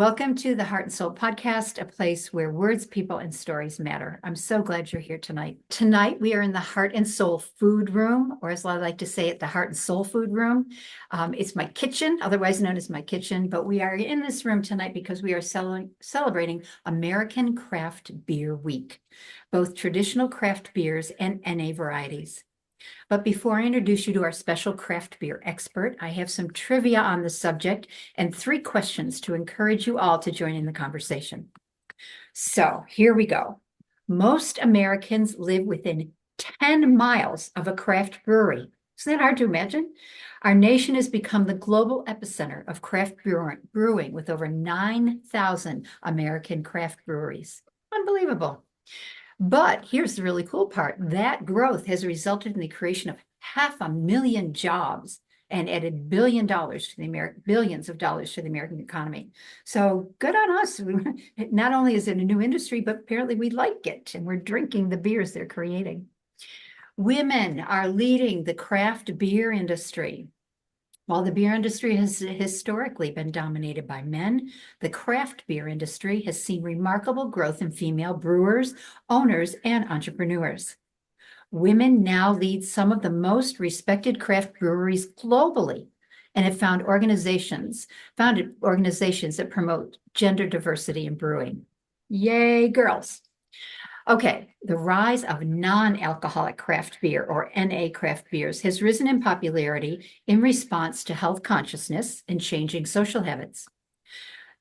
Welcome to the Heart and Soul podcast, a place where words, people, and stories matter. I'm so glad you're here tonight. Tonight, we are in the Heart and Soul food room, or as I like to say it, the Heart and Soul food room. It's my kitchen, otherwise known as my kitchen, but we are in this room tonight because we are celebrating American Craft Beer Week, both traditional craft beers and NA varieties. But before I introduce you to our special craft beer expert, I have some trivia on the subject and 3 questions to encourage you all to join in the conversation. So here we go. Most Americans live within 10 miles of a craft brewery. Isn't that hard to imagine? Our nation has become the global epicenter of craft brewing with over 9,000 American craft breweries. Unbelievable. But here's the really cool part. That growth has resulted in the creation of 500,000 jobs and added billions of dollars to the American economy. So good on us. Not only is it a new industry, but apparently we like it and we're drinking the beers they're creating. Women are leading the craft beer industry. While the beer industry has historically been dominated by men, the craft beer industry has seen remarkable growth in female brewers, owners, and entrepreneurs. Women now lead some of the most respected craft breweries globally and have founded organizations that promote gender diversity in brewing. Yay, girls. Okay, the rise of non-alcoholic craft beer, or NA craft beers, has risen in popularity in response to health consciousness and changing social habits.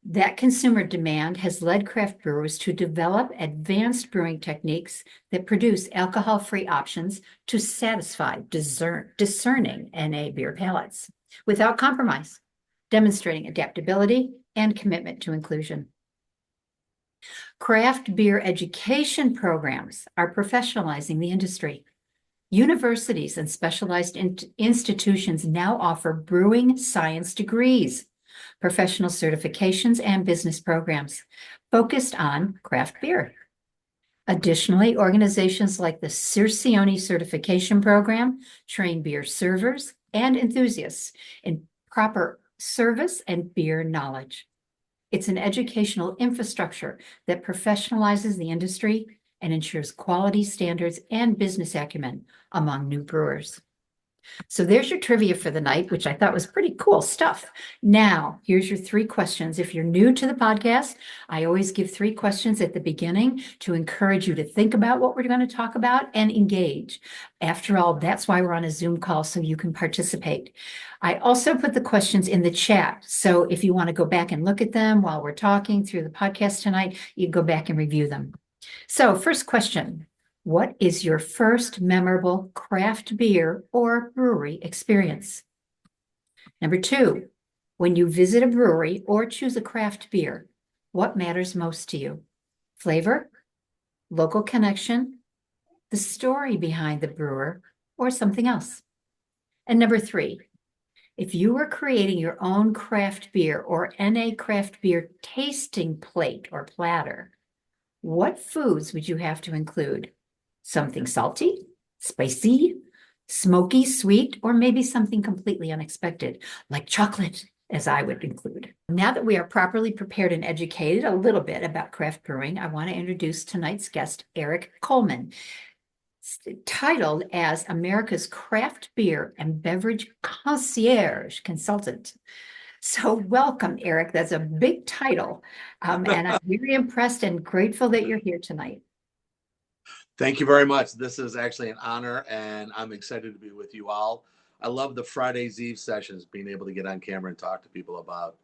That consumer demand has led craft brewers to develop advanced brewing techniques that produce alcohol-free options to satisfy discerning NA beer palates without compromise, demonstrating adaptability and commitment to inclusion. Craft beer education programs are professionalizing the industry. Universities and specialized institutions now offer brewing science degrees, professional certifications, and business programs focused on craft beer. Additionally, organizations like the 𝒍𝒊𝒕𝒕 certification program train beer servers and enthusiasts in proper service and beer knowledge. It's an educational infrastructure that professionalizes the industry and ensures quality standards and business acumen among new brewers. So there's your trivia for the night, which I thought was pretty cool stuff. Now, here's your 3 questions. If you're new to the podcast, I always give 3 questions at the beginning to encourage you to think about what we're going to talk about and engage. After all, that's why we're on a Zoom call, so you can participate. I also put the questions in the chat. So if you want to go back and look at them while we're talking through the podcast tonight, you can go back and review them. So first question. What is your first memorable craft beer or brewery experience? Number 2, when you visit a brewery or choose a craft beer, what matters most to you? Flavor, local connection, the story behind the brewer, or something else? And number 3, if you were creating your own craft beer or NA craft beer tasting plate or platter, what foods would you have to include? Something salty, spicy, smoky, sweet, or maybe something completely unexpected, like chocolate, as I would include. Now that we are properly prepared and educated a little bit about craft brewing, I want to introduce tonight's guest, Erik Coleman, titled as America's Craft Beer and Beverage Concierge Consultant. So welcome, Erik. That's a big title. And I'm very impressed and grateful that you're here tonight. Thank you very much. This is actually an honor, and I'm excited to be with you all. I love the Friday's Eve sessions, being able to get on camera and talk to people about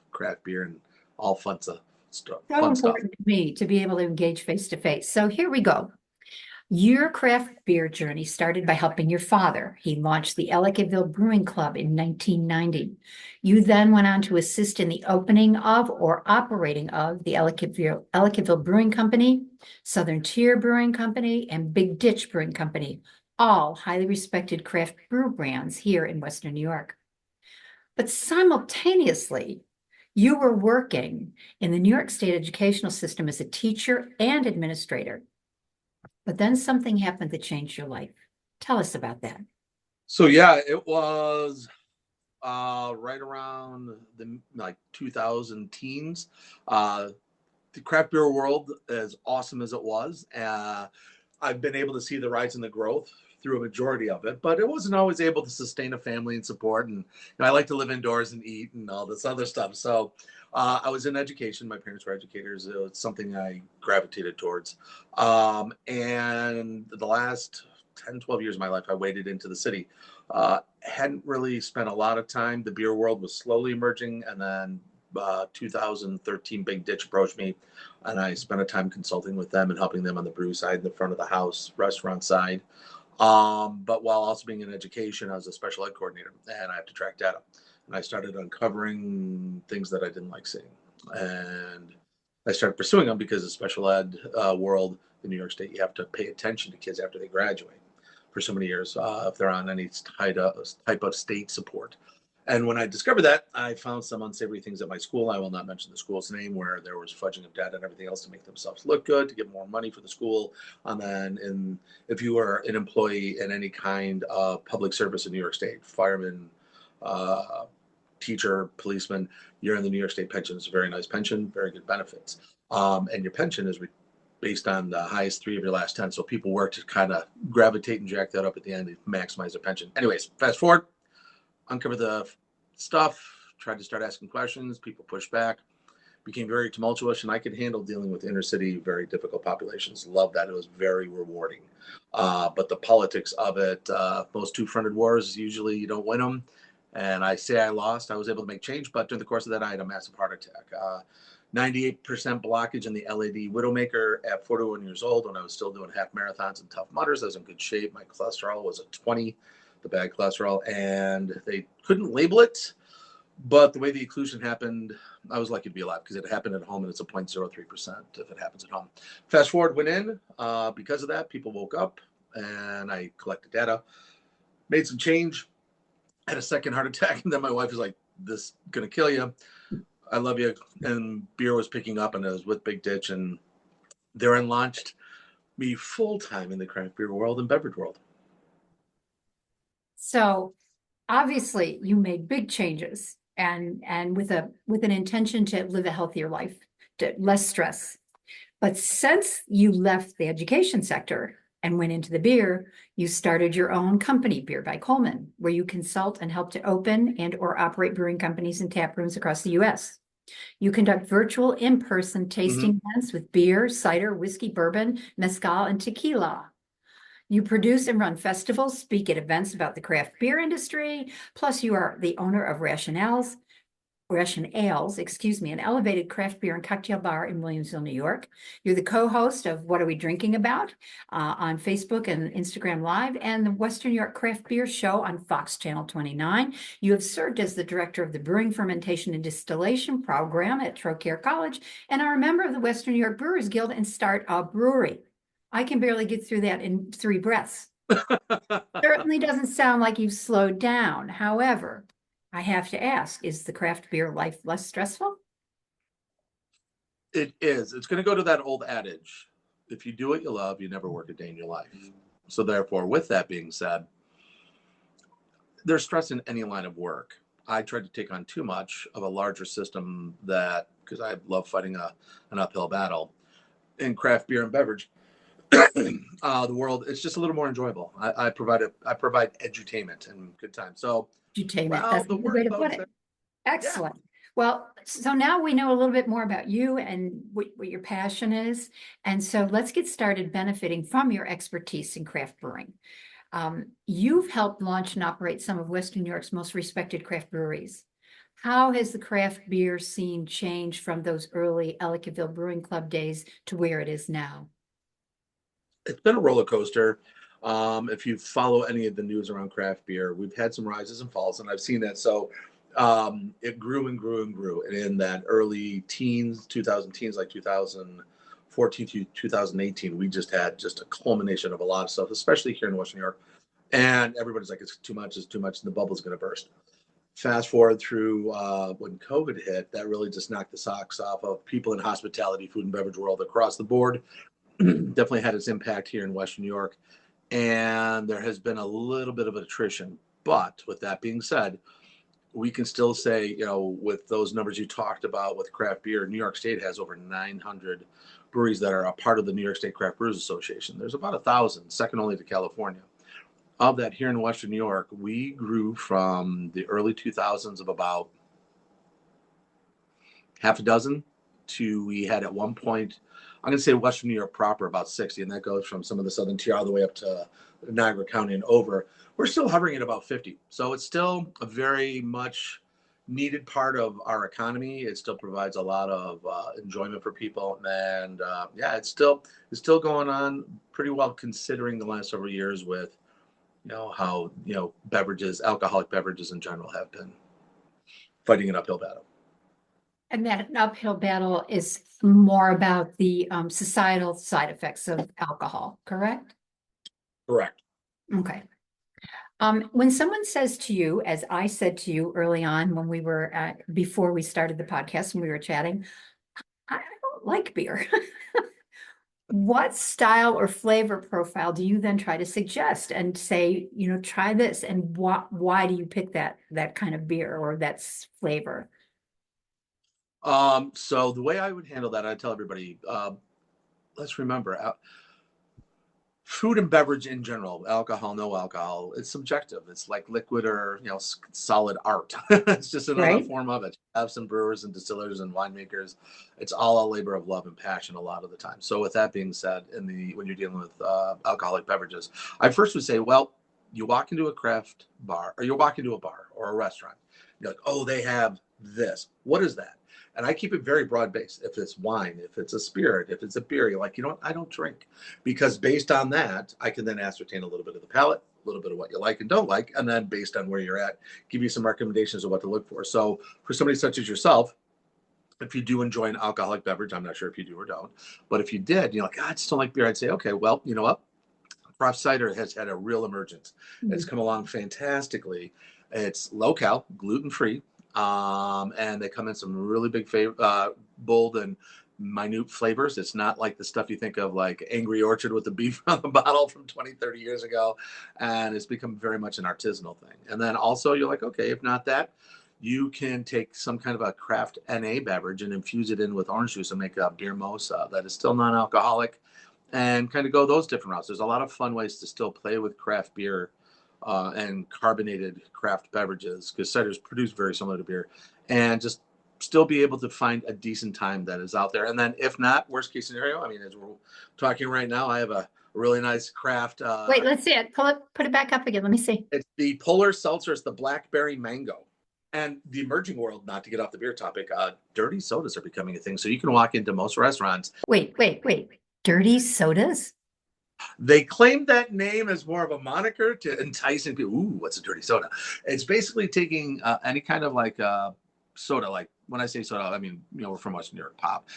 craft beer and all fun stuff. So important to me to be able to engage face to face. So here we go. Your craft beer journey started by helping your father. He launched the Ellicottville Brewing Club in 1990. You then went on to assist in the opening of or operating of the Ellicottville Brewing Company, Southern Tier Brewing Company, and Big Ditch Brewing Company, all highly respected craft brew brands here in Western New York. But simultaneously, you were working in the New York State educational system as a teacher and administrator. But then something happened that changed your life. Tell us about that. So yeah, it was right around the like 2000 teens. The craft beer world, as awesome as it was, I've been able to see the rise and the growth through a majority of it, but it wasn't always able to sustain a family and support. And I like to live indoors and eat and all this other stuff. So I was in education. My parents were educators. It was something I gravitated towards. And the last 10, 12 years of my life, I waded into the city. Hadn't really spent a lot of time. The beer world was slowly emerging, and then 2013 Big Ditch approached me, and I spent a time consulting with them and helping them on the brew side, the front of the house, restaurant side. But while also being in education, I was a special ed coordinator, and I have to track data. And I started uncovering things that I didn't like seeing, and I started pursuing them because the special ed world in New York State, you have to pay attention to kids after they graduate for so many years if they're on any type of state support. And when I discovered that, I found some unsavory things at my school. I will not mention the school's name, where there was fudging of data and everything else to make themselves look good, to get more money for the school. And then if you are an employee in any kind of public service in New York State, fireman, teacher, policeman, you're in the New York State pension. It's a very nice pension, very good benefits. And your pension is based on the highest 3 of your last 10. So people work to kind of gravitate and jack that up at the end to maximize their pension. Anyways, fast forward. Uncovered the stuff, tried to start asking questions, people pushed back, became very tumultuous, and I could handle dealing with inner city, very difficult populations. Loved that. It was very rewarding. But the politics of it, most two-fronted wars, usually you don't win them. And I say I lost. I was able to make change, but during the course of that, I had a massive heart attack. 98% blockage in the LAD Widowmaker at 41 years old, when I was still doing half marathons and Tough Mudders. I was in good shape. My cholesterol was a 20. The bad cholesterol, and they couldn't label it, but the way the occlusion happened, I was lucky to be alive because it happened at home, and it's a 0.03% if it happens at home. Fast forward, went in. Because of that, people woke up, and I collected data, made some change, had a second heart attack, and then my wife was like, "This is gonna kill you. I love you." And beer was picking up, and I was with Big Ditch, and therein launched me full time in the craft beer world and beverage world. So obviously you made big changes and with an intention to live a healthier life, to less stress. But since you left the education sector and went into the beer, you started your own company, Beer by Coleman, where you consult and help to open and or operate brewing companies and tap rooms across the U.S. You conduct virtual in-person tasting events with beer, cider, whiskey, bourbon, mezcal, and tequila. You produce and run festivals, speak at events about the craft beer industry, plus you are the owner of Rationales, an elevated craft beer and cocktail bar in Williamsville, New York. You're the co-host of What Are We Drinking About on Facebook and Instagram Live, and the Western New York Craft Beer Show on Fox Channel 29. You have served as the director of the Brewing, Fermentation, and Distillation program at Trocaire College, and are a member of the Western New York Brewers Guild and Start a Brewery. I can barely get through that in 3 breaths. Certainly doesn't sound like you've slowed down. However, I have to ask, is the craft beer life less stressful? It is. It's going to go to that old adage. If you do what you love, you never work a day in your life. So therefore, with that being said, there's stress in any line of work. I tried to take on too much of a larger system because I love fighting an uphill battle in craft beer and beverage. The world, it's just a little more enjoyable. I provide edutainment and good time. So Edutainment, that's the way to put it. Excellent. Yeah. Well, so now we know a little bit more about you and what your passion is. And so let's get started benefiting from your expertise in craft brewing. You've helped launch and operate some of Western New York's most respected craft breweries. How has the craft beer scene changed from those early Ellicottville Brewing Club days to where it is now? It's been a roller coaster. If you follow any of the news around craft beer, we've had some rises and falls, and I've seen that. So it grew and grew and grew. And in that early teens, 2000 teens, like 2014 to 2018, we just had a culmination of a lot of stuff, especially here in Western New York. And everybody's like, it's too much, and the bubble's going to burst. Fast forward through when COVID hit, that really just knocked the socks off of people in hospitality, food and beverage world across the board. Definitely had its impact here in Western New York. And there has been a little bit of attrition. But with that being said, we can still say, with those numbers you talked about with craft beer, New York State has over 900 breweries that are a part of the New York State Craft Brewers Association. There's about 1,000, second only to California. Of that, here in Western New York, we grew from the early 2000s of about half a dozen to, we had at one point, I'm going to say Western New York proper, about 60, and that goes from some of the southern tier all the way up to Niagara County and over. We're still hovering at about 50. So it's still a very much needed part of our economy. It still provides a lot of enjoyment for people. And yeah, it's still going on pretty well, considering the last several years with, how, beverages, alcoholic beverages in general have been fighting an uphill battle. And that uphill battle is more about the societal side effects of alcohol, correct? Correct. Okay. When someone says to you, as I said to you early on when we were before we started the podcast, when we were chatting, I don't like beer. What style or flavor profile do you then try to suggest and say, try this, and why do you pick that kind of beer or that flavor? So the way I would handle that, I tell everybody, let's remember, food and beverage in general, alcohol, no alcohol, it's subjective. It's like liquid or, solid art. It's just another Right. form of it. You have some brewers and distillers and winemakers. It's all a labor of love and passion a lot of the time. So with that being said, when you're dealing with alcoholic beverages, I first would say, well, you walk into a craft bar, or you walk into a bar or a restaurant. You're like, oh, they have this. What is that? And I keep it very broad based. If it's wine, if it's a spirit, if it's a beer, you're like, I don't drink. Because based on that, I can then ascertain a little bit of the palate, a little bit of what you like and don't like. And then based on where you're at, give you some recommendations of what to look for. So for somebody such as yourself, if you do enjoy an alcoholic beverage, I'm not sure if you do or don't, but if you did, you're like, I just don't like beer. I'd say, okay, well, you know what? Craft cider has had a real emergence. It's come along fantastically. It's low cal, gluten free. And they come in some really big, bold and minute flavors. It's not like the stuff you think of like Angry Orchard with the beef on the bottle from 20, 30 years ago. And it's become very much an artisanal thing. And then also you're like, okay, if not that, you can take some kind of a craft NA beverage and infuse it in with orange juice and make a beer /𝒒𝒨 that is still non-alcoholic, and kind of go those different routes. There's a lot of fun ways to still play with craft beer and carbonated craft beverages, because ciders produce very similar to beer, and just still be able to find a decent time that is out there. And then if not, worst case scenario, I mean, as we're talking right now, I have a really nice craft. Wait, let's see it. Put it back up again. Let me see. It's the Polar Seltzer. It's the blackberry mango. And the emerging world, not to get off the beer topic, dirty sodas are becoming a thing. So you can walk into most restaurants. Wait. Dirty sodas? They claim that name as more of a moniker to enticing people. Ooh, what's a dirty soda? It's basically taking any kind of like soda. Like when I say soda, I mean, we're from Western New York, pop,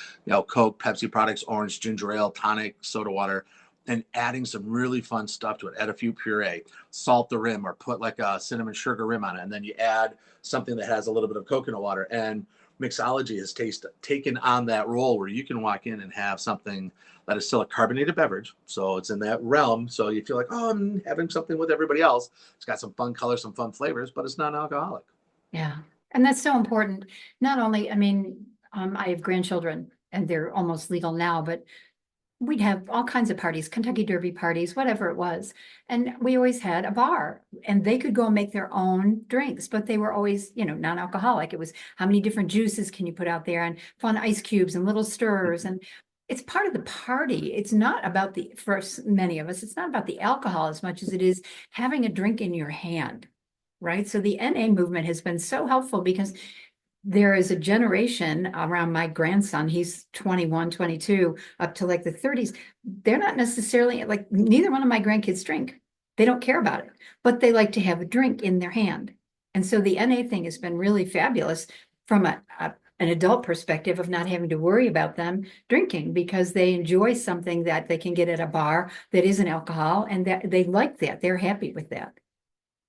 Coke, Pepsi products, orange, ginger ale, tonic, soda water, and adding some really fun stuff to it. Add a few puree, salt the rim, or put like a cinnamon sugar rim on it. And then you add something that has a little bit of coconut water. And mixology has taken on that role where you can walk in and have something that is still a carbonated beverage. So it's in that realm. So you feel like, oh, I'm having something with everybody else. It's got some fun colors, some fun flavors, but it's not alcoholic. Yeah. And that's so important. Not only, I mean, I have grandchildren and they're almost legal now, but we'd have all kinds of parties, Kentucky Derby parties, whatever it was. And we always had a bar, and they could go and make their own drinks, but they were always, non-alcoholic. It was how many different juices can you put out there, and fun ice cubes and little stirrers. And it's part of the party. It's not about for many of us, it's not about the alcohol as much as it is having a drink in your hand, right? So the NA movement has been so helpful, because there is a generation around my grandson, he's 21, 22, up to like the 30s. They're not necessarily like, neither one of my grandkids drink. They don't care about it, but they like to have a drink in their hand. And so the NA thing has been really fabulous from an adult perspective of not having to worry about them drinking, because they enjoy something that they can get at a bar that isn't alcohol, and that they like that. They're happy with that.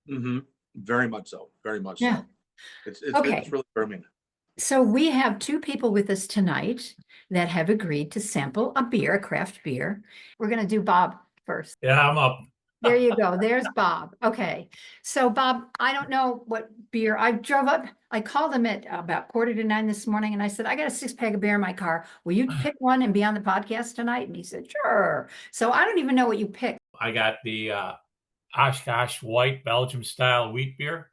Mm-hmm. Very much so. Very much Yeah. so. It's Okay. really firming. So we have two people with us tonight that have agreed to sample a beer, a craft beer. We're going to do Bob first. Yeah, I'm up. There you go. There's Bob. Okay. So Bob, I don't know what beer. I drove up, I called him at about 8:45 this morning and I said, I got a 6-pack of beer in my car. Will you pick one and be on the podcast tonight? And he said, sure. So I don't even know what you picked. I got the Oshkosh White Belgium style wheat beer.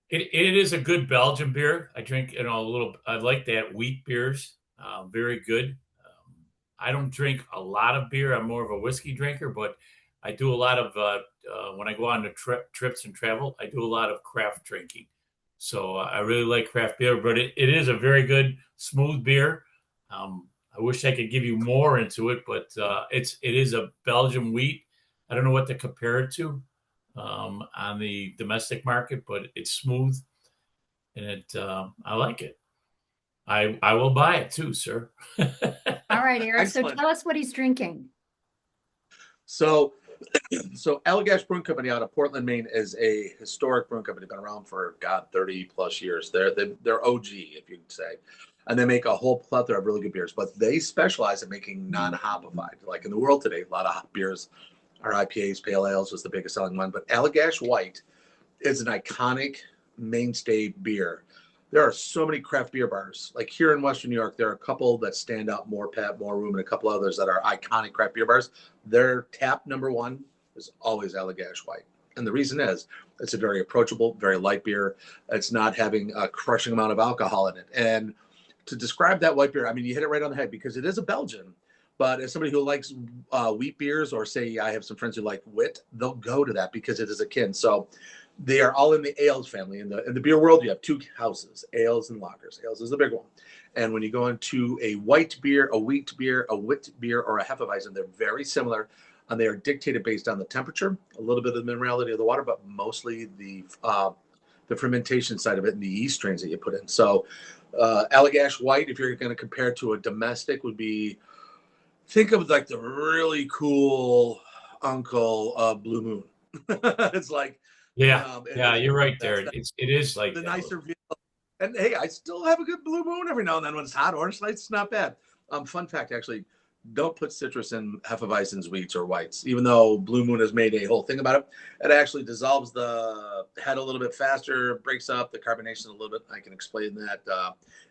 It is a good Belgian beer. I drink, a little. I like that wheat beers. Very good. I don't drink a lot of beer. I'm more of a whiskey drinker, but I do a lot of when I go on to trips and travel. I do a lot of craft drinking. So I really like craft beer, but it is a very good smooth beer. I wish I could give you more into it, but it is a Belgian wheat. I don't know what to compare it to on the domestic market, but it's smooth and I like it. I will buy it too, sir. All right, Eric. So Excellent. tell us what he's drinking. So, Allagash Brewing Company out of Portland, Maine is a historic brewing company. Been around for 30 plus years. They're OG, if you'd say, and they make a whole plethora of really good beers. But they specialize in making non-hopified. Like in the world today, a lot of hop beers are IPAs, pale ales was the biggest selling one. But Allagash White is an iconic mainstay beer. There are so many craft beer bars. Like here in Western New York, there are a couple that stand out, More Pet, More Room, and a couple others that are iconic craft beer bars. Their tap number one is always Allagash White. And the reason is it's a very approachable, very light beer. It's not having a crushing amount of alcohol in it. And to describe that white beer, I mean, you hit it right on the head because it is a Belgian. But as somebody who likes wheat beers, or say I have some friends who like wit, they'll go to that because it is akin. So they are all in the ales family. In the beer world, you have two houses, ales and lagers. Ales is the big one. And when you go into a white beer, a wheat beer, a wit beer, or a Hefeweizen, they're very similar. And they are dictated based on the temperature, a little bit of the minerality of the water, but mostly the fermentation side of it and the yeast strains that you put in. So Allagash White, if you're going to compare it to a domestic, would be, think of like the really cool uncle of Blue Moon. It's like, Yeah, you're right there. It is like the that. nicer vehicle. And hey, I still have a good Blue Moon every now and then when it's hot. Orange Light's not bad. Fun fact, actually, don't put citrus in Hefeweizens, wheats, or whites. Even though Blue Moon has made a whole thing about it, it actually dissolves the head a little bit faster, breaks up the carbonation a little bit. I can explain that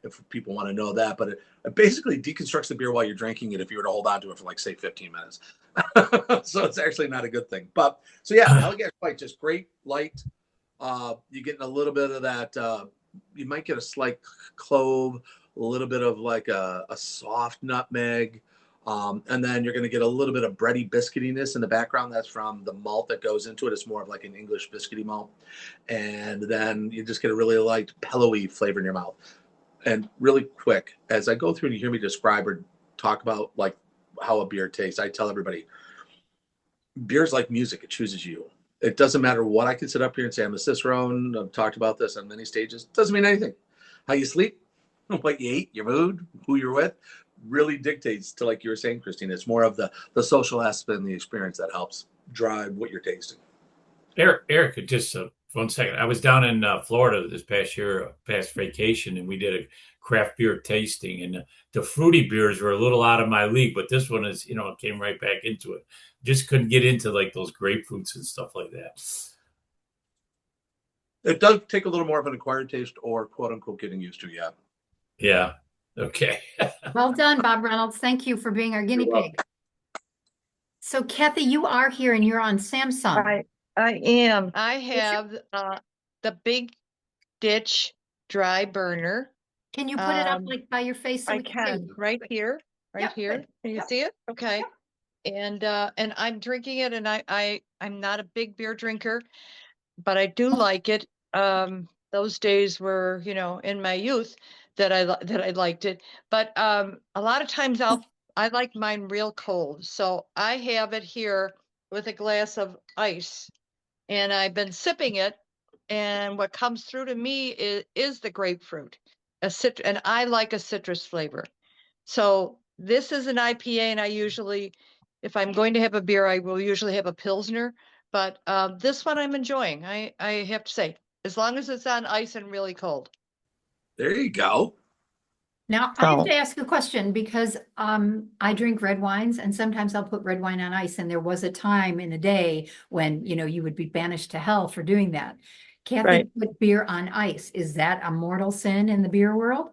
if people want to know that. But it basically deconstructs the beer while you're drinking it if you were to hold on to it for like, say, 15 minutes. So it's actually not a good thing. But so yeah, Allagash White, just great, light. You're getting a little bit of that. You might get a slight clove, a little bit of like a soft nutmeg. And then you're going to get a little bit of bready biscuitiness in the background. That's from the malt that goes into it. It's more of like an English biscuity malt. And then you just get a really light, pillowy flavor in your mouth. And really quick, as I go through and you hear me describe or talk about like how a beer tastes, I tell everybody, beer's like music. It chooses you. It doesn't matter what I can sit up here and say. I'm a Cicerone. I've talked about this on many stages. It doesn't mean anything. How you sleep, what you eat, your mood, who you're with, really dictates to, like you were saying, Christina. It's more of the social aspect and the experience that helps drive what you're tasting. Eric, just 1 second. I was down in Florida this past year, past vacation, and we did a craft beer tasting. And the fruity beers were a little out of my league, but this one is, it came right back into it. Just couldn't get into like those grapefruits and stuff like that. It does take a little more of an acquired taste or quote unquote getting used to, yeah. Yeah. Okay. Well done, Bob Reynolds. Thank you for being our guinea pig. So Kathy, you are here and you're on Samsung. I am. I have the big ditch dry burner. Can you put it up like by your face so I we can see can you? right here, right Yeah, here. good. Can you Yeah. see it? Okay. And I'm drinking it, and I'm not a big beer drinker, but I do like it. Those days were, in my youth that I liked it. But a lot of times I like mine real cold. So I have it here with a glass of ice, and I've been sipping it. And what comes through to me is the grapefruit, and I like a citrus flavor. So this is an IPA, and I usually, if I'm going to have a beer, I will usually have a Pilsner. But this one I'm enjoying. I have to say, as long as it's on ice and really cold. There you go. Now, I have So, to ask a question because I drink red wines and sometimes I'll put red wine on ice. And there was a time in the day when, you would be banished to hell for doing that. Kathy, right. put beer on ice. Is that a mortal sin in the beer world?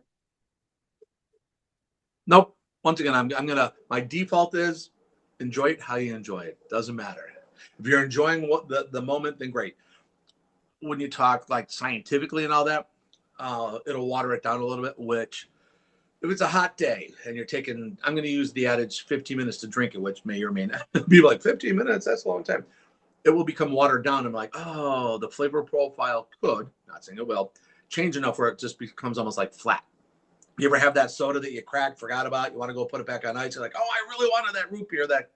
Nope. Once again, my default is enjoy it how you enjoy it. Doesn't matter. If you're enjoying what the moment, then great. When you talk like scientifically and all that, it'll water it down a little bit, which if it's a hot day and you're taking, I'm going to use the adage 15 minutes to drink it, which may or may not be like 15 minutes. That's a long time. It will become watered down. I'm like, oh, the flavor profile could, not saying it will, change enough where it just becomes almost like flat. You ever have that soda that you cracked, forgot about, you want to go put it back on ice? You're like, oh, I really wanted that root beer, that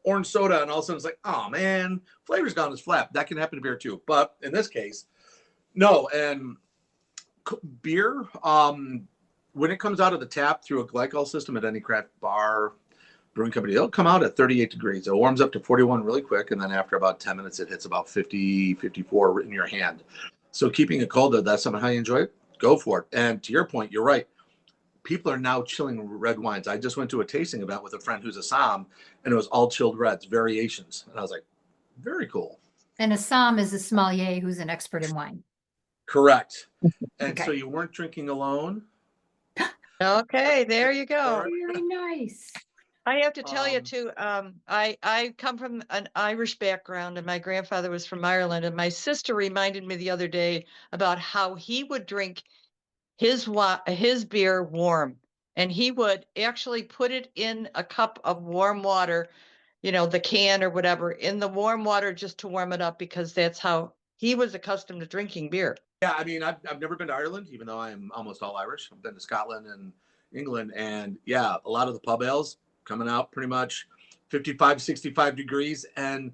orange soda. And all of a sudden it's like, oh man, flavor's gone, it's flat. That can happen to beer too. But in this case, no. And beer, when it comes out of the tap through a glycol system at any craft bar, brewing company, it'll come out at 38 degrees. It warms up to 41 really quick. And then after about 10 minutes, it hits about 50, 54 in your hand. So keeping it cold, that's something how you enjoy it, go for it. And to your point, you're right. People are now chilling red wines. I just went to a tasting event with a friend who's a Somm, and it was all chilled reds, variations. And I was like, very cool. And a Somm is a sommelier who's an expert in wine. Correct. And Okay. so you weren't drinking alone. Okay, there you go. Very nice. I have to tell you too, I come from an Irish background and my grandfather was from Ireland, and my sister reminded me the other day about how he would drink his beer warm, and he would actually put it in a cup of warm water, the can or whatever, in the warm water just to warm it up, because that's how he was accustomed to drinking beer. Yeah, I mean, I've never been to Ireland, even though I'm almost all Irish. I've been to Scotland and England, and yeah, a lot of the pub ales coming out pretty much 55, 65 degrees. And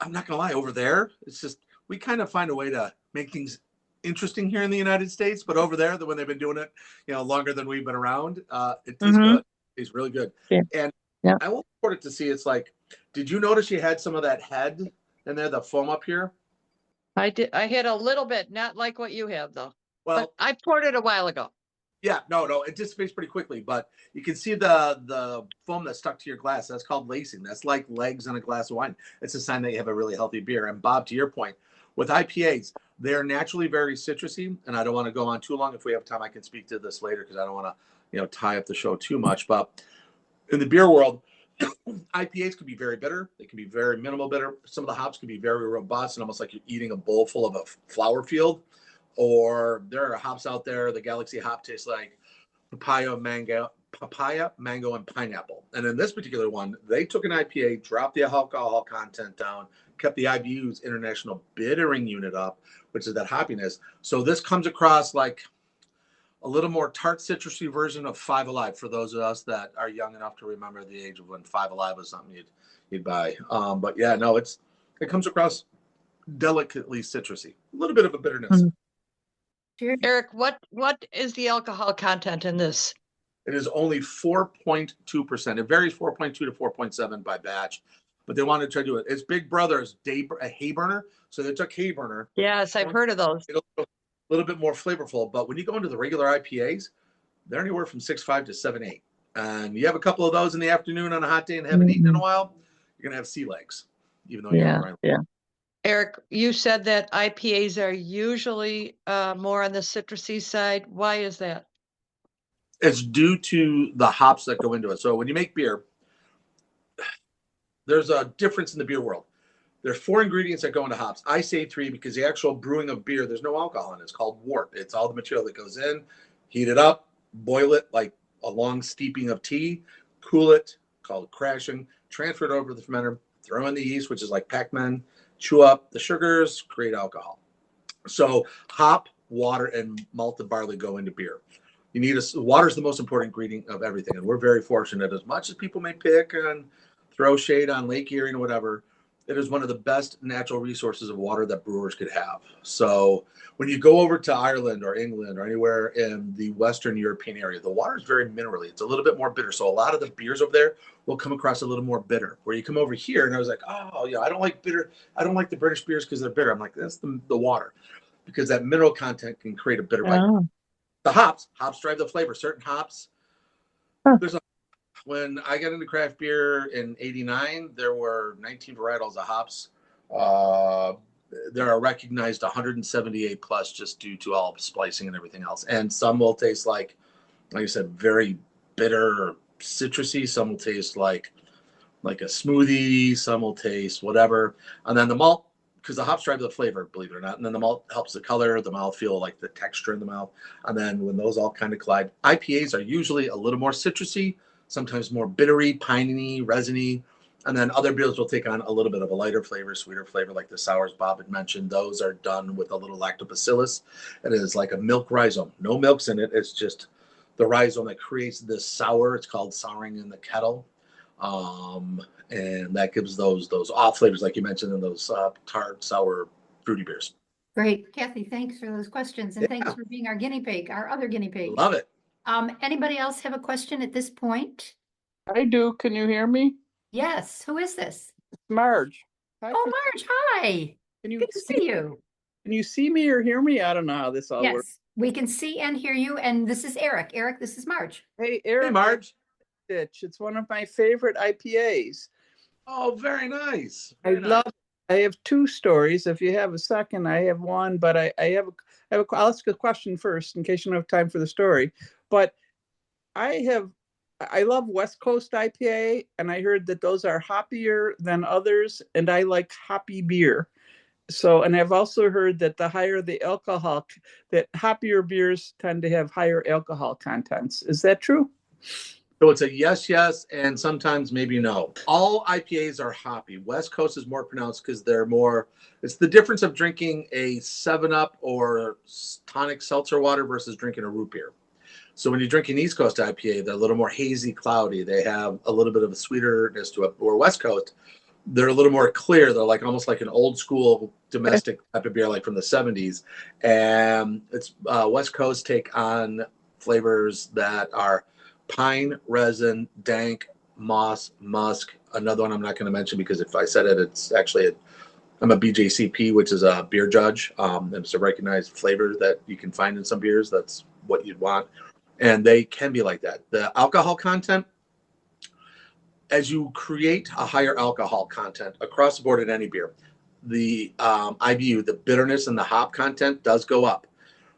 I'm not gonna lie, over there, it's just we kind of find a way to make things interesting here in the United States, but over there, when they've been doing it, longer than we've been around, it tastes good. It's really good. Yeah. And Yeah. I will report it to see. It's like, did you notice you had some of that head in there, the foam up here? I did. I had a little bit, not like what you have though. Well, but I poured it a while ago. yeah, no, it dissipates pretty quickly, but you can see the foam that's stuck to your glass. That's called lacing. That's like legs on a glass of wine. It's a sign that you have a really healthy beer. And Bob, to your point, with IPAs, they're naturally very citrusy, and I don't want to go on too long. If we have time, I can speak to this later because I don't want to, tie up the show too much. But in the beer world, IPAs can be very bitter. They can be very minimal bitter. Some of the hops can be very robust and almost like you're eating a bowl full of a flower field. Or there are hops out there. The Galaxy hop tastes like papaya, mango, and pineapple. And in this particular one, they took an IPA, dropped the alcohol content down, kept the IBU's International Bittering Unit up, which is that hoppiness. So this comes across like a little more tart citrusy version of Five Alive for those of us that are young enough to remember the age of when Five Alive was something you'd buy. But yeah, no, it comes across delicately citrusy, a little bit of a bitterness. Erik, what is the alcohol content in this? It is only 4.2%. It varies 4.2 to 4.7 by batch, but they wanted to try to do it. It's Big Brother's a hay burner, so they took hay burner. Yes, I've heard of those. It'll a little bit more flavorful, but when you go into the regular IPAs, they're anywhere from 6.5 to 7.8. And you have a couple of those in the afternoon on a hot day and haven't eaten in a while, you're gonna have sea legs, even though you're yeah. Erik, you said that IPAs are usually more on the citrusy side. Why is that? It's due to the hops that go into it. So when you make beer, there's a difference in the beer world. There's 4 ingredients that go into hops. I say 3 because the actual brewing of beer, there's no alcohol in it. It's called wort. It's all the material that goes in, heat it up, boil it like a long steeping of tea, cool it, called crashing, transfer it over to the fermenter, throw in the yeast, which is like Pac-Man, chew up the sugars, create alcohol. So hop, water, and malted barley go into beer. You need water is the most important ingredient of everything. And we're very fortunate, as much as people may pick and throw shade on Lake Erie and whatever, it is one of the best natural resources of water that brewers could have. So when you go over to Ireland or England or anywhere in the Western European area, the water is very minerally. It's a little bit more bitter. So a lot of the beers over there will come across a little more bitter. Where you come over here and I was like, oh, yeah, I don't like bitter. I don't like the British beers because they're bitter. I'm like, that's the water, because that mineral content can create a bitter bite. The hops drive the flavor. Certain hops. Huh. When I got into craft beer in '89, there were 19 varietals of hops. There are recognized 178 plus just due to all splicing and everything else. And some will taste like I said, very bitter, citrusy. Some will taste like a smoothie. Some will taste whatever. And then the malt, because the hops drive the flavor, believe it or not. And then the malt helps the color, the mouthfeel, like the texture in the mouth. And then when those all kind of collide, IPAs are usually a little more citrusy, sometimes more bittery, piney, resiny. And then other beers will take on a little bit of a lighter flavor, sweeter flavor, like the sours Bob had mentioned. Those are done with a little lactobacillus. It is like a milk rhizome. No milk's in it. It's just the rhizome that creates this sour. It's called souring in the kettle. And that gives those off flavors, like you mentioned, in those tart, sour, fruity beers. Great. Kathy, thanks for those questions. And thanks for being our guinea pig, our other guinea pig. Love it. Anybody else have a question at this point? I do. Can you hear me? Yes. Who is this? Marge. Hi, Oh, Marge, hi. Can you Good to see you. Can you see me or hear me? I don't know how this all works. Yes, we can see and hear you. And this is Erik. Erik, this is Marge. Hey, Erik. Hey, Marge. It's one of my favorite IPAs. Oh, very nice. I love it. I have two stories. If you have a second, I have one, but I'll ask a question first in case you don't have time for the story. But I love West Coast IPA, and I heard that those are hoppier than others, and I like hoppy beer. So, and I've also heard that the higher the alcohol, that hoppier beers tend to have higher alcohol contents. Is that true? So it's a yes, and sometimes maybe no. All IPAs are hoppy. West Coast is more pronounced because they're more, it's the difference of drinking a 7-Up or tonic seltzer water versus drinking a root beer. So when you drink an East Coast IPA, they're a little more hazy, cloudy. They have a little bit of a sweeterness to it. Or West Coast, they're a little more clear. They're like almost like an old school domestic type of beer, like from the 70s. And it's West Coast take on flavors that are pine, resin, dank, moss, musk. Another one I'm not going to mention because if I said it, it's actually I'm a 𝒐𝒐𝒕, which is a beer judge. It's a recognized flavor that you can find in some beers. That's what you'd want. And they can be like that. The alcohol content, as you create a higher alcohol content across the board in any beer, the IBU, the bitterness and the hop content does go up.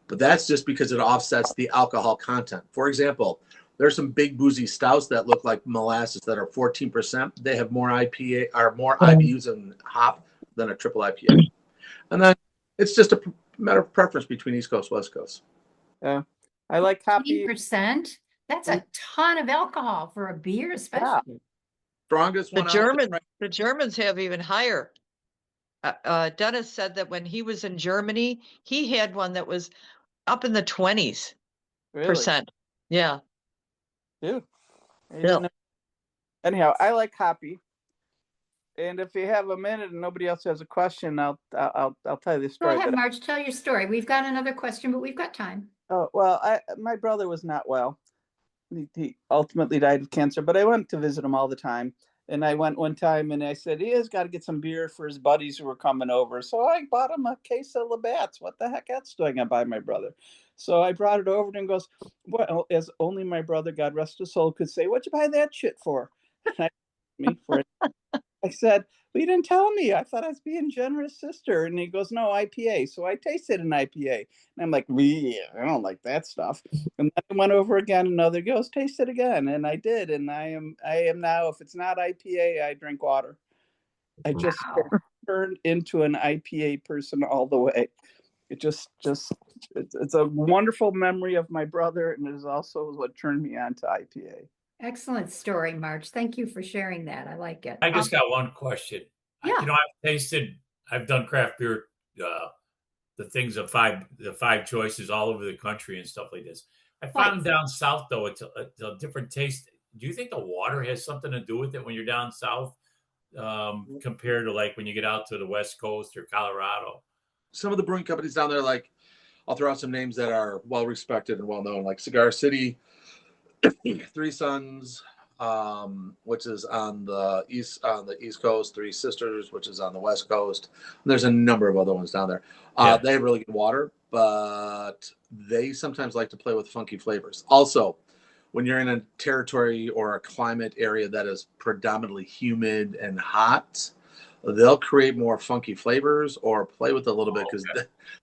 But that's just because it offsets the alcohol content. For example, there's some big boozy stouts that look like molasses that are 14%. They have more IBUs and hop than a triple IPA. And then it's just a matter of preference between East Coast, West Coast. Yeah. I like hoppy. 15%? That's a ton of alcohol for a beer, especially. Strongest one. The Germans have even higher. Dennis said that when he was in Germany, he had one that was up in the 20s%. Really? Yeah. Dude. Yeah. Anyhow, I like hoppy. And if you have a minute and nobody else has a question, I'll tell you this story. Go ahead, Marge, tell your story. We've got another question, but we've got time. Oh, well, my brother was not well. He ultimately died of cancer, but I went to visit him all the time. And I went one time and I said, he has got to get some beer for his buddies who were coming over. So I bought him a case of 𝒊𝒏𝒕𝒐. What the heck else do I got to buy my brother? So I brought it over to him and goes, well, as only my brother, God rest his soul, could say, what'd you buy that shit for? And I said, well, you didn't tell me. I thought I was being generous, sister. And he goes, no, IPA. So I tasted an IPA. And I'm like, I don't like that stuff. And then I went over again. Another goes, taste it again. And I did. And I am now, if it's not IPA, I drink water. I just turned into an IPA person all the way. It it's a wonderful memory of my brother. And it is also what turned me on to IPA. Excellent story, Marge. Thank you for sharing that. I like it. I just got one question. Yeah. I've done craft beer, the five choices all over the country and stuff like this. I found down south, though, it's a different taste. Do you think the water has something to do with it when you're down south compared to like when you get out to the West Coast or Colorado? Some of the brewing companies down there, like I'll throw out some names that are well respected and well known, like Cigar City, Three Sons, which is on the East Coast, Three Sisters, which is on the West Coast. And there's a number of other ones down there. Yeah. They have really good water, but they sometimes like to play with funky flavors. Also, when you're in a territory or a climate area that is predominantly humid and hot, they'll create more funky flavors or play with it a little bit because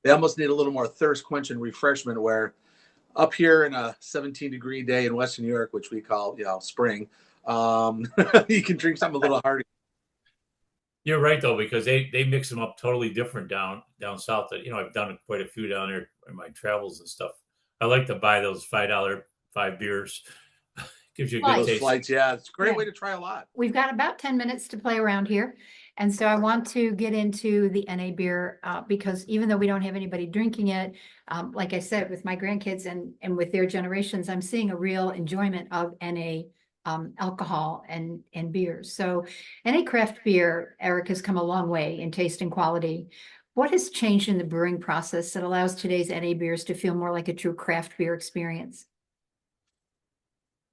they almost need a little more thirst quench and refreshment. Where up here in a 17-degree day in Western New York, which we call spring, you can drink something a little hearty. You're right though, because they mix them up totally different down south. That I've done quite a few down there in my travels and stuff. I like to buy those $5 beers. Gives you a good Those taste. flights, yeah, it's a great way to try a lot. We've got about 10 minutes to play around here. And so I want to get into the NA beer because even though we don't have anybody drinking it, like I said, with my grandkids and with their generations, I'm seeing a real enjoyment of NA alcohol and beers. So NA craft beer, Erik, has come a long way in taste and quality. What has changed in the brewing process that allows today's NA beers to feel more like a true craft beer experience?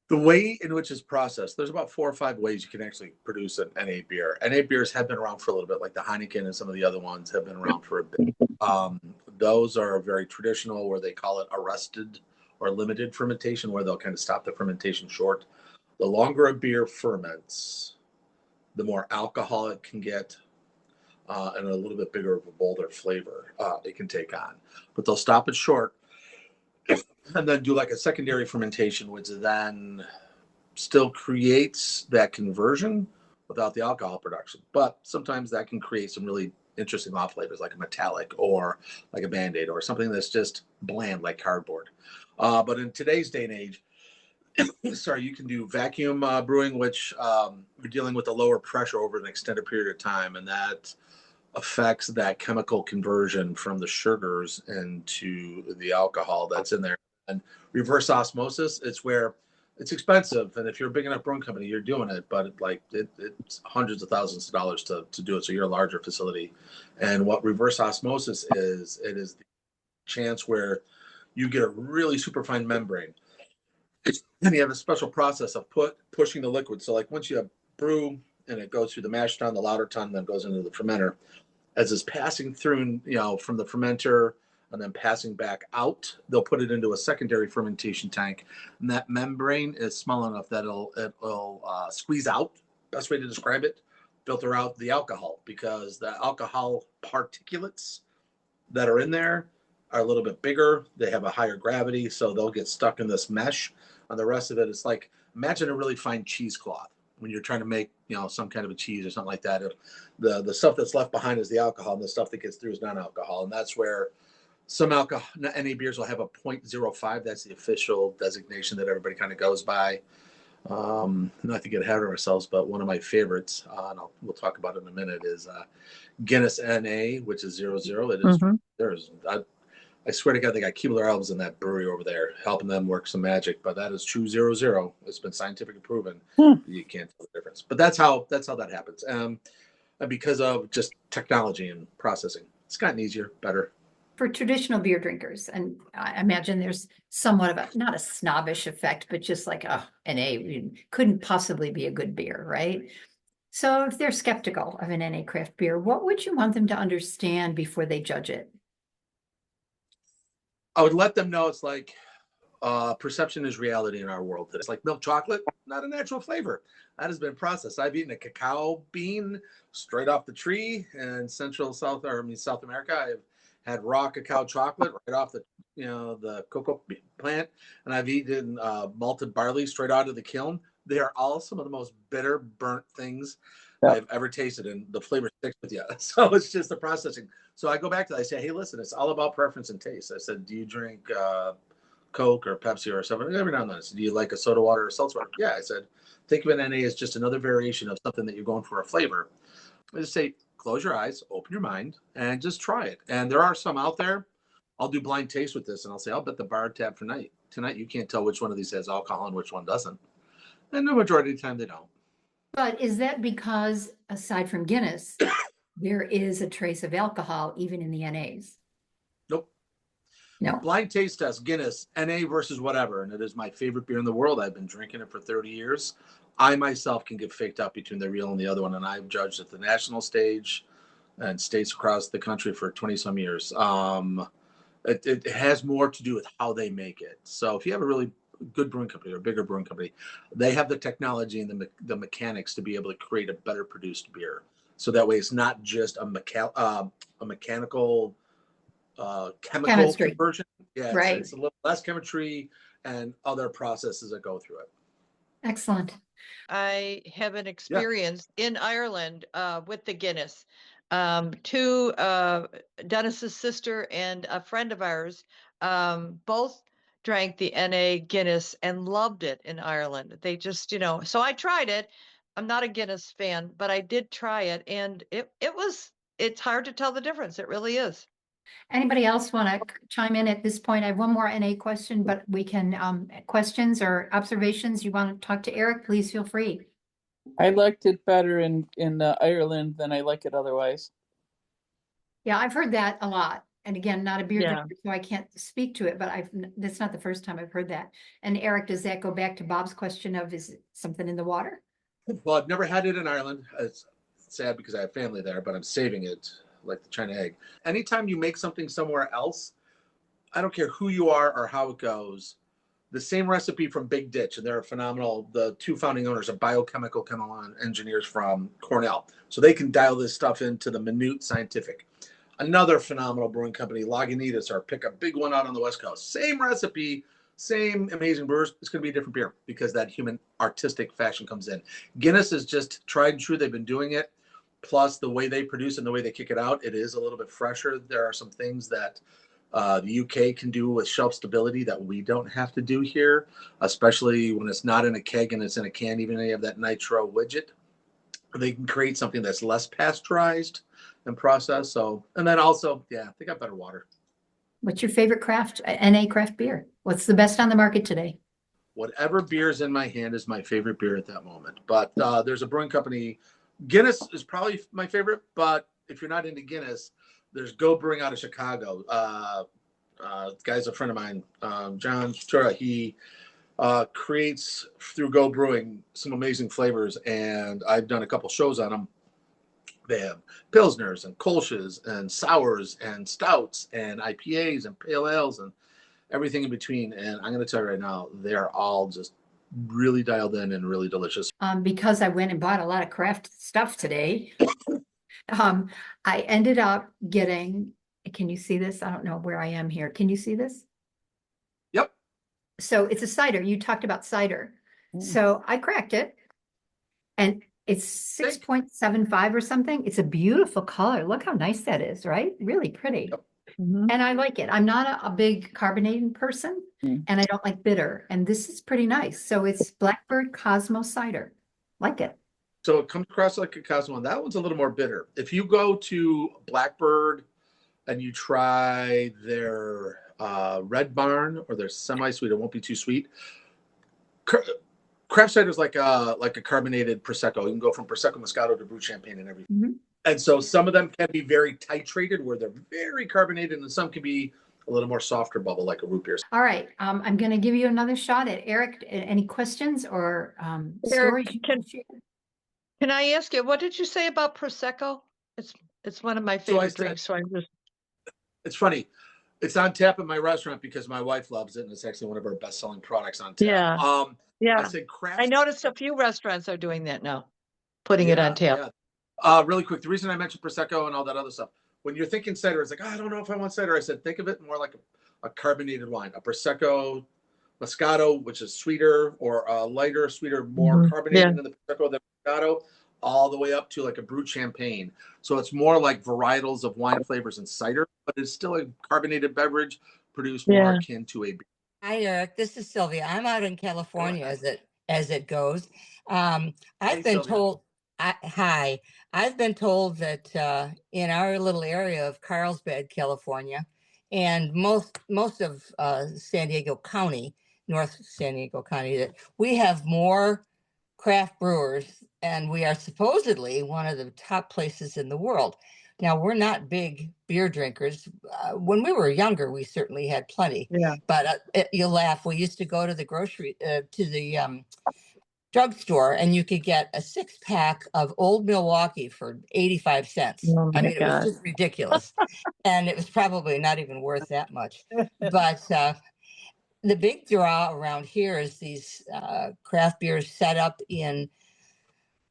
The way in which it's processed, there's about 4 or 5 ways you can actually produce an NA beer. NA beers have been around for a little bit, like the Heineken and some of the other ones have been around for a bit. Those are very traditional, where they call it arrested or limited fermentation, where they'll kind of stop the fermentation short. The longer a beer ferments, the more alcohol it can get, and a little bit bigger of a bolder flavor it can take on. But they'll stop it short and then do like a secondary fermentation, which then still creates that conversion without the alcohol production. But sometimes that can create some really interesting off flavors, like a metallic or like a Band-Aid or something that's just bland like cardboard. But in today's day and age, sorry, you can do vacuum brewing, which you're dealing with a lower pressure over an extended period of time, and that affects that chemical conversion from the sugars into the alcohol that's in there. And reverse osmosis, it's where it's expensive, and if you're a big enough brewing company, you're doing it, but it's hundreds of thousands of dollars to do it. So you're a larger facility, and what reverse osmosis is, it is the chance where you get a really super fine membrane, and you have a special process of pushing the liquid. So like once you have brew and it goes through the mash tun, the lauter tun, then goes into the fermenter, as it's passing through, from the fermenter and then passing back out, they'll put it into a secondary fermentation tank, and that membrane is small enough that it'll squeeze out. Best way to describe it, filter out the alcohol, because the alcohol particulates that are in there are a little bit bigger. They have a higher gravity, so they'll get stuck in this mesh. And the rest of it is like, imagine a really fine cheesecloth when you're trying to make, some kind of a cheese or something like that. The stuff that's left behind is the alcohol, and the stuff that gets through is non-alcohol. And that's where some alcohol, NA beers will have a 0.05. That's the official designation that everybody kind of goes by. Not to get ahead of ourselves, but one of my favorites, and we'll talk about it in a minute, is Guinness NA, which is 00. It is, I swear to God, they got Keebler Elves in that brewery over there, helping them work some magic. But that is true 00. It's been scientifically proven. You can't tell the difference. But that's how that happens. And because of just technology and processing, it's gotten easier, better. For traditional beer drinkers, and I imagine there's somewhat of a, not a snobbish effect, but just like, NA couldn't possibly be a good beer, right? So if they're skeptical of an NA craft beer, what would you want them to understand before they judge it? I would let them know it's like perception is reality in our world. It's like milk chocolate, not a natural flavor. That has been processed. I've eaten a cacao bean straight off the tree in South America. I've had raw cacao chocolate right off the cocoa plant, and I've eaten malted barley straight out of the kiln. They are all some of the most bitter, burnt things I've ever tasted, and the flavor sticks with you. So it's just the processing. So I go back to that. I say, hey, listen, it's all about preference and taste. I said, do you drink Coke or Pepsi or something? Every now and then. I said, do you like a soda water or seltzer water? Yeah. I said, think of an NA as just another variation of something that you're going for a flavor. I just say, close your eyes, open your mind, and just try it. And there are some out there. I'll do blind taste with this, and I'll say, I'll bet the bar tab for tonight you can't tell which one of these has alcohol and which one doesn't. And the majority of the time they don't. But is that because, aside from Guinness, there is a trace of alcohol even in the NAs? Nope. No. Blind taste test, Guinness, NA versus whatever, and it is my favorite beer in the world. I've been drinking it for 30 years. I myself can get faked out between the real and the other one, and I've judged at the national stage and states across the country for 20 some years. It has more to do with how they make it. So if you have a really good brewing company or a bigger brewing company, they have the technology and the mechanics to be able to create a better produced beer. So that way it's not just a mechanical chemical Chemistry. conversion. Yeah, Right. it's a little less chemistry and other processes that go through it. Excellent. I have an experience in Ireland with the Guinness. Dennis's sister and a friend of ours both drank the NA Guinness and loved it in Ireland. They just, so I tried it. I'm not a Guinness fan, but I did try it, and it's hard to tell the difference. It really is. Anybody else want to chime in at this point? I have one more NA question, but we can, questions or observations. You want to talk to Erik, please feel free. I liked it better in Ireland than I like it otherwise. Yeah, I've heard that a lot. And again, not a beer Yeah. drinker, so I can't speak to it, but that's not the first time I've heard that. And Erik, does that go back to Bob's question of, is it something in the water? Well, I've never had it in Ireland. It's sad because I have family there, but I'm saving it like the China egg. Anytime you make something somewhere else, I don't care who you are or how it goes, the same recipe from Big Ditch, and they're phenomenal. The two founding owners are biochemical engineers from Cornell. So they can dial this stuff into the minute scientific. Another phenomenal brewing company, Lagunitas, or pick a big one out on the West Coast. Same recipe, same amazing brewers. It's going to be a different beer because that human artistic fashion comes in. Guinness is just tried and true. They've been doing it. Plus the way they produce and the way they kick it out, it is a little bit fresher. There are some things that the UK can do with shelf stability that we don't have to do here, especially when it's not in a keg and it's in a can. Even if you have that nitro widget, they can create something that's less pasteurized and processed. So, and then also, yeah, they got better water. What's your favorite NA craft beer? What's the best on the market today? Whatever beer is in my hand is my favorite beer at that moment. But there's a brewing company, Guinness is probably my favorite, but if you're not into Guinness, there's Go Brewing out of Chicago. Guy's a friend of mine, John Tura. He creates through Go Brewing some amazing flavors, and I've done a couple shows on them. They have pilsners and kolsches and sours and stouts and IPAs and pale ales and everything in between. And I'm going to tell you right now, they're all just really dialed in and really delicious. Because I went and bought a lot of craft stuff today. I ended up getting, can you see this? I don't know where I am here. Can you see this? Yep. So it's a cider. You talked about cider. Mm. So I cracked it and it's 6.75 or something. It's a beautiful color. Look how nice that is, right? Really pretty. Yep. Mm-hmm. And I like it. I'm not a big carbonated person, and I don't like bitter. And this is pretty nice. So it's Blackbird Cosmo cider. Like it. So it comes across like a Cosmo, and that one's a little more bitter. If you go to Blackbird and you try their Red Barn or their semi-sweet, it won't be too sweet. Craft cider is like a carbonated Prosecco. You can go from Prosecco Moscato to Brut Champagne and everything. Mm-hmm. And so some of them can be very titrated where they're very carbonated, and some can be a little more softer bubble like a root beer. All right. I'm going to give you another shot at Erik. Any questions or stories? Can I ask you, what did you say about Prosecco? It's one of my favorite drinks. So it's funny. It's on tap at my restaurant because my wife loves it, and it's actually one of our best-selling products on tap. Yeah. Yeah. I said craft. I noticed a few restaurants are doing that now, putting it on tap. Yeah. Really quick, the reason I mentioned Prosecco and all that other stuff, when you're thinking cider, it's like, I don't know if I want cider. I said, think of it more like a carbonated wine, a Prosecco Moscato, which is sweeter, or a lighter, sweeter, more carbonated than the Prosecco than Moscato, all the way up to like a Brut Champagne. So it's more like varietals of wine flavors and cider, but it's still a carbonated beverage produced more akin to a beer. Hi, Erik. This is Sylvia. I'm out in California as it goes. I've been told. I've been told that in our little area of Carlsbad, California, and most of San Diego County, North San Diego County, that we have more craft brewers, and we are supposedly one of the top places in the world. Now, we're not big beer drinkers. When we were younger, we certainly had plenty. Yeah. But you'll laugh. We used to go to the grocery, to the drugstore, and you could get a 6-pack of Old Milwaukee for 85 cents. Oh I my mean, it was God. just ridiculous. And it was probably not even worth that much. But the big draw around here is these craft beers set up in,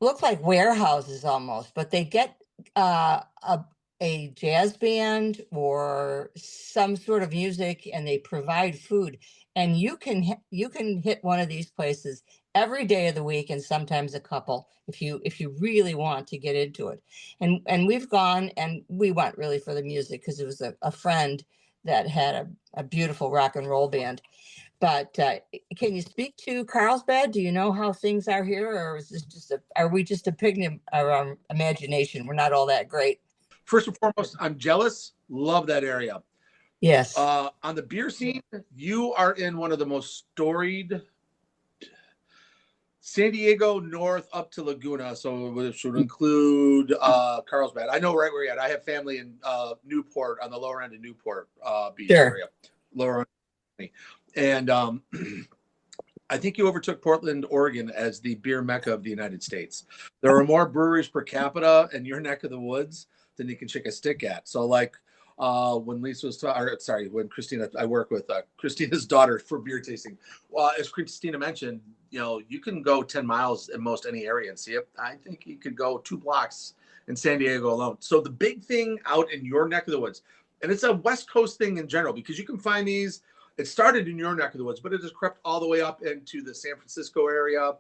look like warehouses almost, but they get a jazz band or some sort of music, and they provide food. And you can hit one of these places every day of the week, and sometimes a couple, if you really want to get into it. And we've gone, and we went really for the music because it was a friend that had a beautiful rock and roll band. But can you speak to Carlsbad? Do you know how things are here, or is this just are we just a picnic of our imagination? We're not all that great. First and foremost, I'm jealous. Love that area. Yes. On the beer scene, you are in one of the most storied. San Diego north up to Laguna, so it should include Carlsbad. I know right where you're at. I have family in Newport, on the lower end of Newport Beach area. Lower end. And I think you overtook Portland, Oregon as the beer mecca of the United States. There are more breweries per capita in your neck of the woods than you can shake a stick at. So like when Lisa was, when Christina, I work with Christina's daughter for beer tasting. As Christina mentioned, you can go 10 miles in most any area and see it. I think you could go 2 blocks in San Diego alone. So the big thing out in your neck of the woods, and it's a West Coast thing in general, because you can find these. It started in your neck of the woods, but it has crept all the way up into the San Francisco area,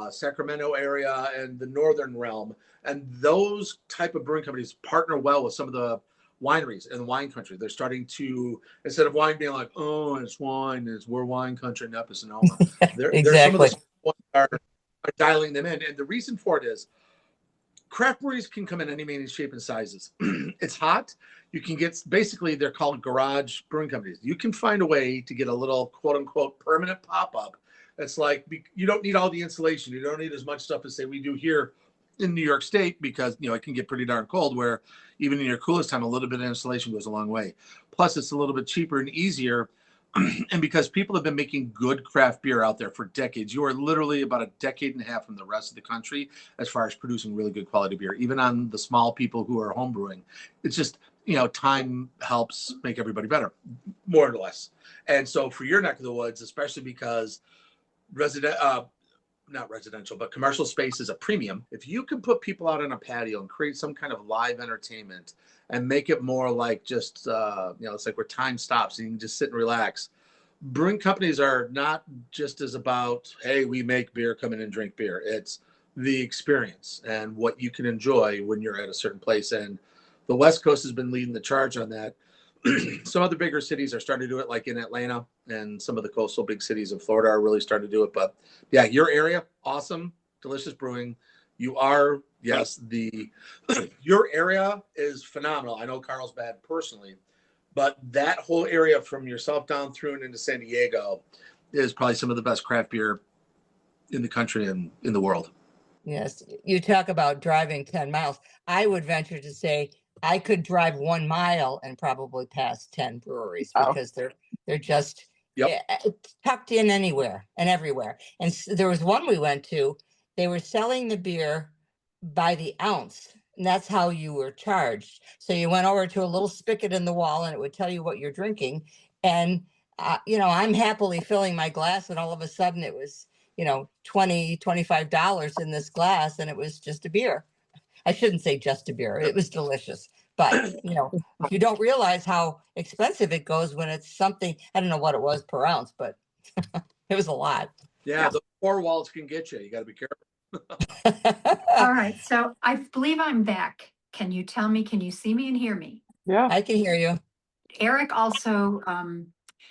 Sacramento area, and the northern realm. And those type of brewing companies partner well with some of the wineries in the wine country. They're starting to, instead of wine being like, oh, it's wine, we're wine country in Epicenomo. There's some of those ones are dialing them in. And the reason for it is craft breweries can come in any meaning, shape, and sizes. It's hot. You can get, basically, they're called garage brewing companies. You can find a way to get a little quote unquote permanent pop-up. It's like, you don't need all the insulation. You don't need as much stuff as say we do here in New York State, because it can get pretty darn cold, where even in your coolest time, a little bit of insulation goes a long way. Plus, it's a little bit cheaper and easier. And because people have been making good craft beer out there for decades, you are literally about a decade and a half from the rest of the country as far as producing really good quality beer, even on the small people who are home brewing. It's just, time helps make everybody better, more or less. And so for your neck of the woods, especially because not residential, but commercial space is a premium. If you can put people out on a patio and create some kind of live entertainment and make it more like just, it's like where time stops and you can just sit and relax. Brewing companies are not just as about, hey, we make beer, come in and drink beer. It's the experience and what you can enjoy when you're at a certain place. And the West Coast has been leading the charge on that. Some other bigger cities are starting to do it, like in Atlanta, and some of the coastal big cities of Florida are really starting to do it. But yeah, your area, awesome, delicious brewing. You are, yes, your area is phenomenal. I know Carlsbad personally, but that whole area from yourself down through and into San Diego is probably some of the best craft beer in the country and in the world. Yes, you talk about driving 10 miles. I would venture to say I could drive 1 mile and probably pass 10 breweries, because they're just tucked in anywhere and everywhere. And there was one we went to, they were selling the beer by the ounce, and that's how you were charged. So you went over to a little spigot in the wall and it would tell you what you're drinking. And, I'm happily filling my glass, and all of a sudden it was, $20, $25 in this glass, and it was just a beer. I shouldn't say just a beer. It was delicious. But, you don't realize how expensive it goes when it's something, I don't know what it was per ounce, but it was a lot. Yeah, the 4 walls can get you. You got to be careful. All right, so I believe I'm back. Can you tell me, can you see me and hear me? Yeah. I can hear you. Erik also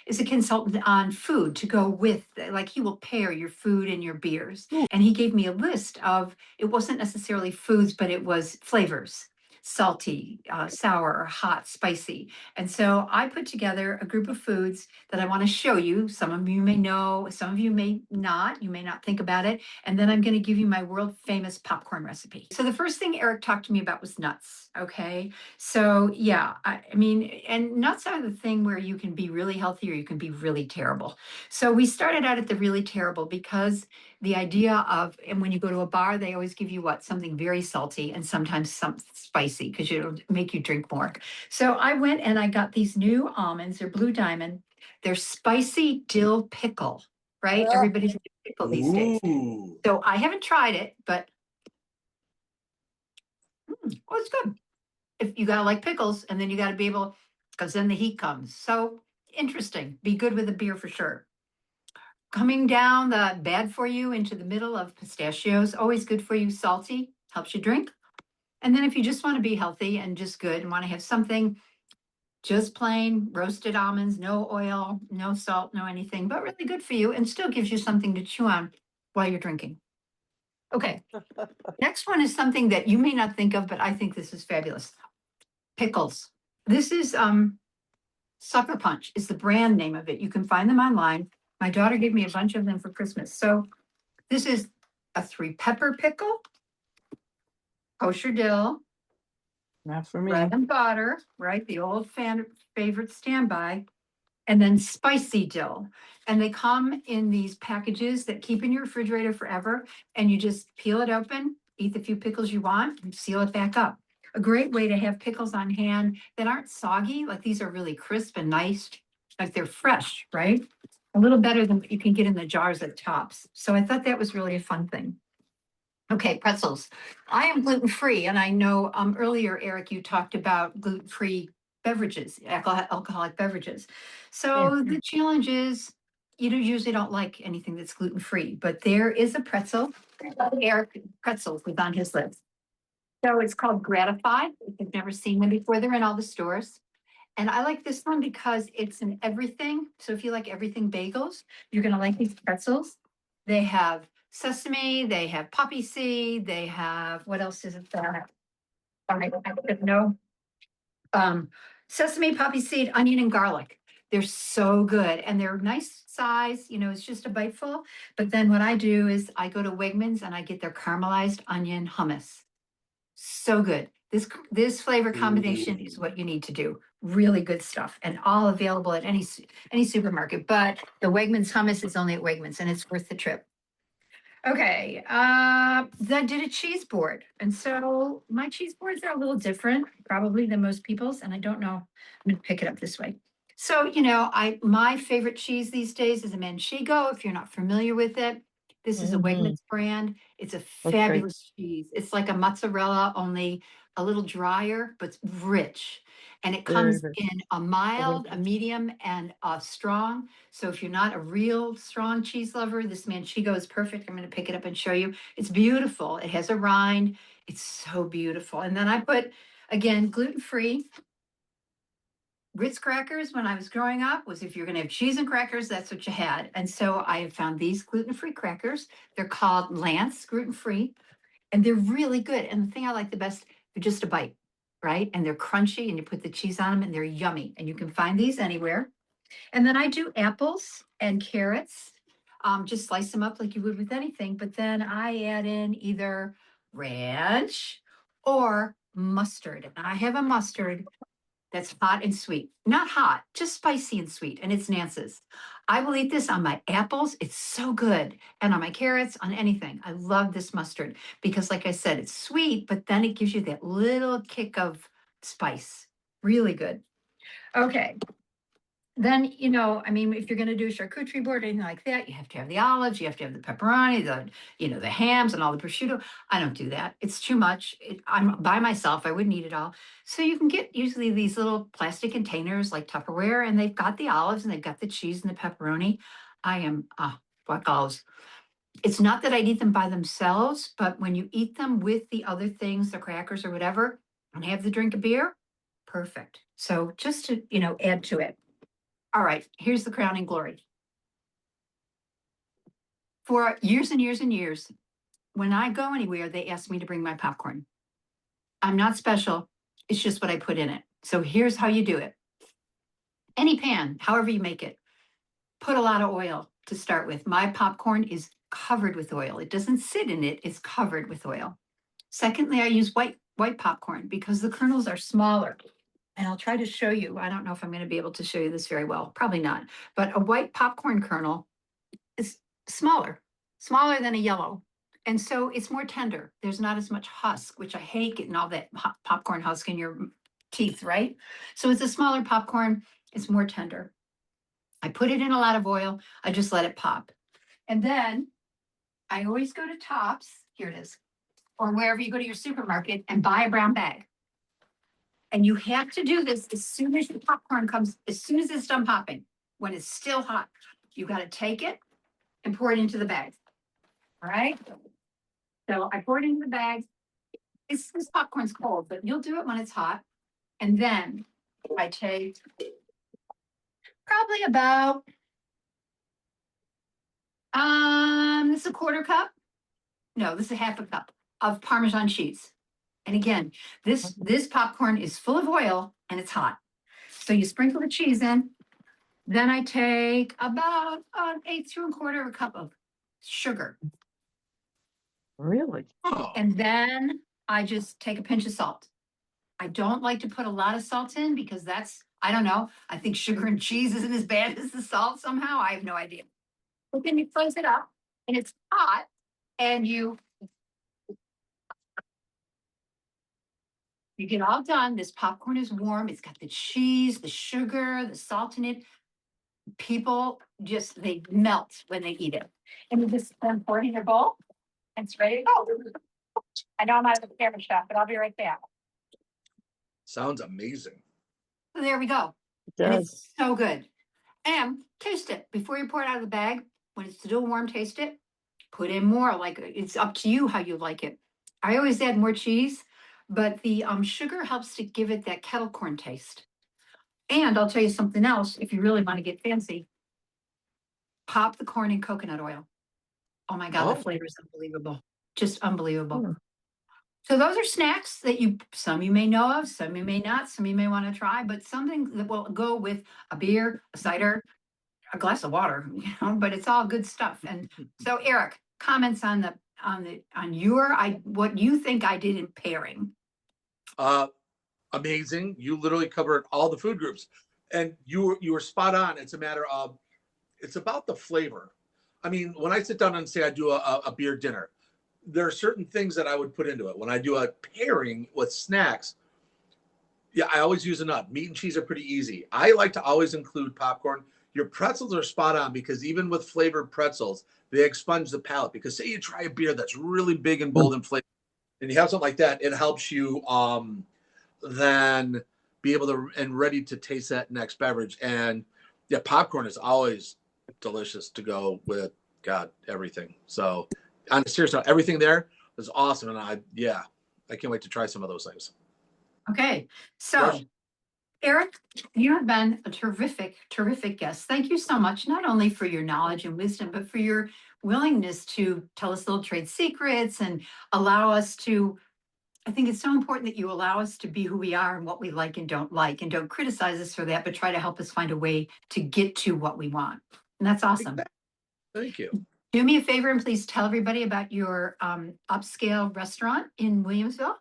is a consultant on food to go with, like he will pair your food and your beers. And he gave me a list of, it wasn't necessarily foods, but it was flavors. Salty, sour, hot, spicy. And so I put together a group of foods that I want to show you. Some of you may know, some of you may not. You may not think about it. And then I'm going to give you my world famous popcorn recipe. So the first thing Erik talked to me about was nuts. Okay. So yeah, I mean, and nuts are the thing where you can be really healthy or you can be really terrible. So we started out at the really terrible because the idea of, and when you go to a bar, they always give you what? Something very salty and sometimes something spicy because it'll make you drink more. So I went and I got these new almonds. They're Blue Diamond. They're spicy dill pickle, right? Oh. Everybody's pickle these days. Ooh. So I haven't tried it, but oh, it's good. If you gotta like pickles, and then you gotta be able, because then the heat comes. So interesting. Be good with a beer for sure. Coming down the bad for you into the middle of pistachios, always good for you, salty, helps you drink. And then if you just want to be healthy and just good and want to have something just plain roasted almonds, no oil, no salt, no anything, but really good for you and still gives you something to chew on while you're drinking. Okay. Next one is something that you may not think of, but I think this is fabulous. Pickles. This is Sucker Punch is the brand name of it. You can find them online. My daughter gave me a bunch of them for Christmas. So this is a 3-pepper pickle, kosher dill, Not for me. bread and butter, right? The old favorite standby, and then spicy dill. And they come in these packages that keep in your refrigerator forever. And you just peel it open, eat the few pickles you want, and seal it back up. A great way to have pickles on hand that aren't soggy. Like these are really crisp and nice, like they're fresh, right? A little better than what you can get in the jars at Tops. So I thought that was really a fun thing. Okay, pretzels. I am gluten-free, and I know earlier, Eric, you talked about gluten-free beverages, alcoholic beverages. So the challenge is you usually don't like anything that's gluten-free, but there is a pretzel. Eric Pretzels was on his list. So it's called Gratified. If you've never seen them before, they're in all the stores. And I like this one because it's in everything. So if you like everything bagels, you're going to like these pretzels. They have sesame, they have poppy seed, they have, what else is it? I don't know. Sesame, poppy seed, onion, and garlic. They're so good and they're nice size. You know, it's just a bite full. But then what I do is I go to Wegmans and I get their caramelized onion hummus. So good. This flavor combination is what you need to do. Really good stuff, and all available at any supermarket. But the Wegmans hummus is only at Wegmans, and it's worth the trip. Okay, I did a cheese board, and so my cheese boards are a little different, probably than most people's. And I don't know. I'm going to pick it up this way. So you know, my favorite cheese these days is a Manchego. If you're not familiar with it, this is a Wegmans brand. It's a fabulous cheese. It's like a mozzarella, only a little drier, but it's rich. And it comes in a mild, a medium, and a strong. So if you're not a real strong cheese lover, this Manchego is perfect. I'm going to pick it up and show you. It's beautiful. It has a rind. It's so beautiful. And then I put, again, gluten-free. Ritz crackers when I was growing up was if you're going to have cheese and crackers, that's what you had. And so I have found these gluten-free crackers. They're called Lance gluten-free, and they're really good. And the thing I like the best, they're just a bite, right? And they're crunchy, and you put the cheese on them, and they're yummy. And you can find these anywhere. And then I do apples and carrots. Just slice them up like you would with anything. But then I add in either ranch or mustard. And I have a mustard that's hot and sweet. Not hot, just spicy and sweet. And it's Nance's. I will eat this on my apples. It's so good. And on my carrots, on anything. I love this mustard because, like I said, it's sweet, but then it gives you that little kick of spice. Really good. Okay. Then, you know, I mean, if you're going to do a charcuterie board or anything like that, you have to have the olives, you have to have the pepperoni, the hams and all the prosciutto. I don't do that. It's too much. I'm by myself. I wouldn't eat it all. So you can get usually these little plastic containers like Tupperware, and they've got the olives and they've got the cheese and the pepperoni. What olives? It's not that I'd eat them by themselves, but when you eat them with the other things, the crackers or whatever, and have the drink of beer, perfect. So just to, add to it. All right, here's the crowning glory. For years and years and years, when I go anywhere, they ask me to bring my popcorn. I'm not special. It's just what I put in it. So here's how you do it. Any pan, however you make it, put a lot of oil to start with. My popcorn is covered with oil. It doesn't sit in it, it's covered with oil. Secondly, I use white popcorn because the kernels are smaller. And I'll try to show you. I don't know if I'm going to be able to show you this very well. Probably not. But a white popcorn kernel is smaller. smaller than a yellow. And so it's more tender. There's not as much husk, which I hate getting all that popcorn husk in your teeth, right? So it's a smaller popcorn. It's more tender. I put it in a lot of oil. I just let it pop. And then I always go to Tops. Here it is. Or wherever you go to your supermarket and buy a brown bag. And you have to do this as soon as the popcorn comes, as soon as it's done popping, when it's still hot. You got to take it and pour it into the bag. All right. So I pour it into the bag. This popcorn's cold, but you'll do it when it's hot. And then I take probably about, this is a quarter cup. No, this is a half a cup of Parmesan cheese. And again, this popcorn is full of oil and it's hot. So you sprinkle the cheese in. Then I take about an 1/8 cup of sugar. Really? And then I just take a pinch of salt. I don't like to put a lot of salt in because that's, I don't know. I think sugar and cheese isn't as bad as the salt somehow. I have no idea. But then you close it up and it's hot and you get all done. This popcorn is warm. It's got the cheese, the sugar, the salt in it. People just, they melt when they eat it. And you just then pour it in your bowl and it's ready to go. I know I'm out of the camera shot, but I'll be right back. Sounds amazing. So there we go. And it's so good. And taste it before you pour it out of the bag. When it's still warm, taste it. Put in more. Like, it's up to you how you like it. I always add more cheese, but the sugar helps to give it that kettle corn taste. And I'll tell you something else. If you really want to get fancy, pop the corn in coconut oil. Oh my God, the flavor is unbelievable. Just unbelievable. So those are snacks that some you may know of, some you may not, some you may want to try, but something that will go with a beer, a cider, a glass of water, but it's all good stuff. And so Erik, comments on what you think I did in pairing. Amazing. You literally covered all the food groups and you were spot on. It's a matter of, it's about the flavor. I mean, when I sit down and say I do a beer dinner, there are certain things that I would put into it. When I do a pairing with snacks, yeah, I always use a nut. Meat and cheese are pretty easy. I like to always include popcorn. Your pretzels are spot on because even with flavored pretzels, they expunge the palate. Because say you try a beer that's really big and bold in flavor, and you have something like that, it helps you then be able to and ready to taste that next beverage. And yeah, popcorn is always delicious to go with everything. So on a serious note, everything there was awesome. And I can't wait to try some of those things. Okay. So Erik, you have been a terrific, terrific guest. Thank you so much, not only for your knowledge and wisdom, but for your willingness to tell us little trade secrets and allow us to, I think it's so important that you allow us to be who we are and what we like, and don't criticize us for that, but try to help us find a way to get to what we want. And that's awesome. Thank you. Do me a favor and please tell everybody about your upscale restaurant in Williamsville.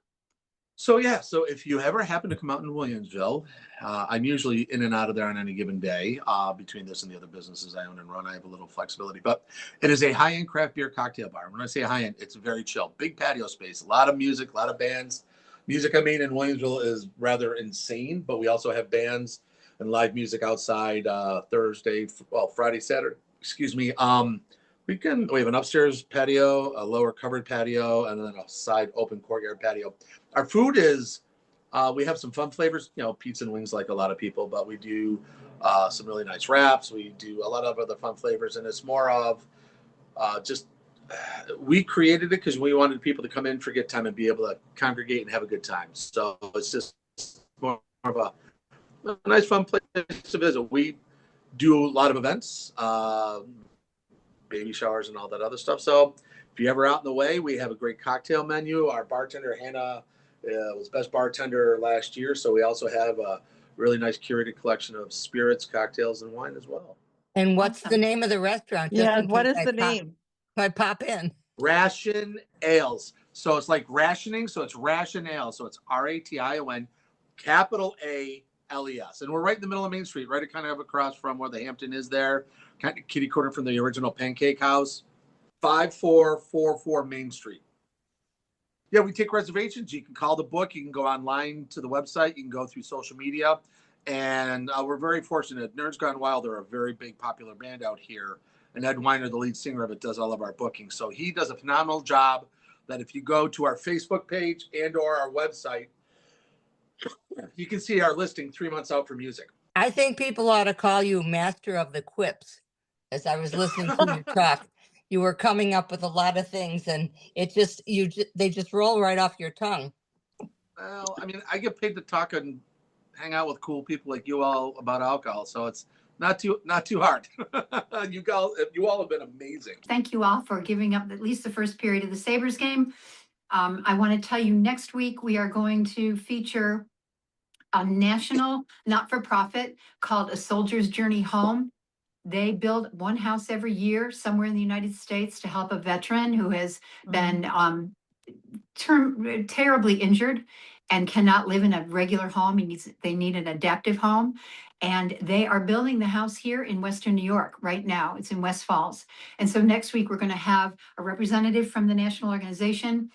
So if you ever happen to come out in Williamsville, I'm usually in and out of there on any given day. Between this and the other businesses I own and run, I have a little flexibility. But it is a high-end craft beer cocktail bar. When I say high-end, it's very chill. Big patio space, a lot of music, a lot of bands. Music, I mean, in Williamsville is rather insane, but we also have bands and live music outside Friday, Saturday, weekend. We have an upstairs patio, a lower covered patio, and then a side open courtyard patio. Our food is, we have some fun flavors, pizza and wings like a lot of people, but we do some really nice wraps. We do a lot of other fun flavors, and it's more of we created it because we wanted people to come in, forget time, and be able to congregate and have a good time. So it's just more of a nice, fun place to visit. We do a lot of events, baby showers and all that other stuff. So if you're ever out in the way, we have a great cocktail menu. Our bartender, Hannah, was best bartender last year. So we also have a really nice curated collection of spirits, cocktails, and wine as well. And what's the name of the restaurant? What is the name? I pop in. Ration Ales. So it's like rationing. So it's Ration Ale. So it's RATION, capital ALES. And we're right in the middle of Main Street, right kind of across from where the Hampton is there, kind of kitty corner from the original Pancake House. 5444 Main Street. Yeah, we take reservations. You can call the book. You can go online to the website. You can go through social media. And we're very fortunate. Nerds Gone Wild are a very big popular band out here. And Ed Weiner, the lead singer of it, does all of our bookings. So he does a phenomenal job that if you go to our Facebook page and or our website, you can see our listing 3 months out for music. I think people ought to call you master of the quips. As I was listening to you talk, you were coming up with a lot of things, and they just roll right off your tongue. Well, I mean, I get paid to talk and hang out with cool people like you all about alcohol, so it's not too hard. You all have been amazing. Thank you all for giving up at least the first period of the Sabres game. I want to tell you next week we are going to feature a national not-for-profit called A Soldier's Journey Home. They build one house every year somewhere in the United States to help a veteran who has been terribly injured and cannot live in a regular home. They need an adaptive home. And they are building the house here in Western New York right now. It's in West Falls. And so next week, we're going to have a representative from the national organization.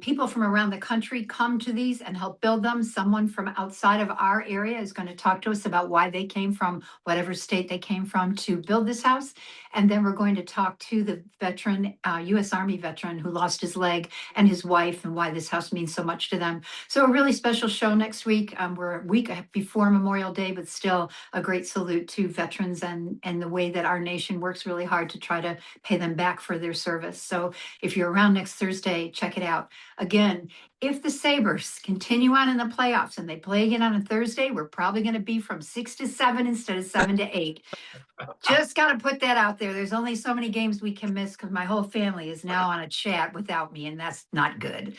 People from around the country come to these and help build them. Someone from outside of our area is going to talk to us about why they came from whatever state they came from to build this house. And then we're going to talk to the veteran, U.S. Army veteran who lost his leg and his wife and why this house means so much to them. So a really special show next week. We're a week before Memorial Day, but still a great salute to veterans and the way that our nation works really hard to try to pay them back for their service. So if you're around next Thursday, check it out. Again, if the Sabres continue on in the playoffs and they play again on a Thursday, we're probably going to be from 6 to 7 instead of 7 to 8. Just got to put that out there. There's only so many games we can miss because my whole family is now on a chat without me, and that's not good.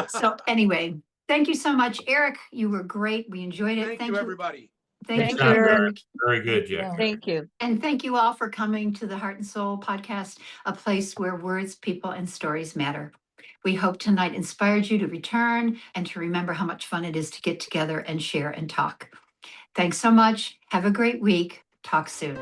So anyway, thank you so much, Erik. You were great. We enjoyed it. Thank you, everybody. Thank you, Very, Erik. very good, Jack. Thank you. And thank you all for coming to the Heart and Soul podcast, a place where words, people, and stories matter. We hope tonight inspired you to return and to remember how much fun it is to get together and share and talk. Thanks so much. Have a great week. Talk soon.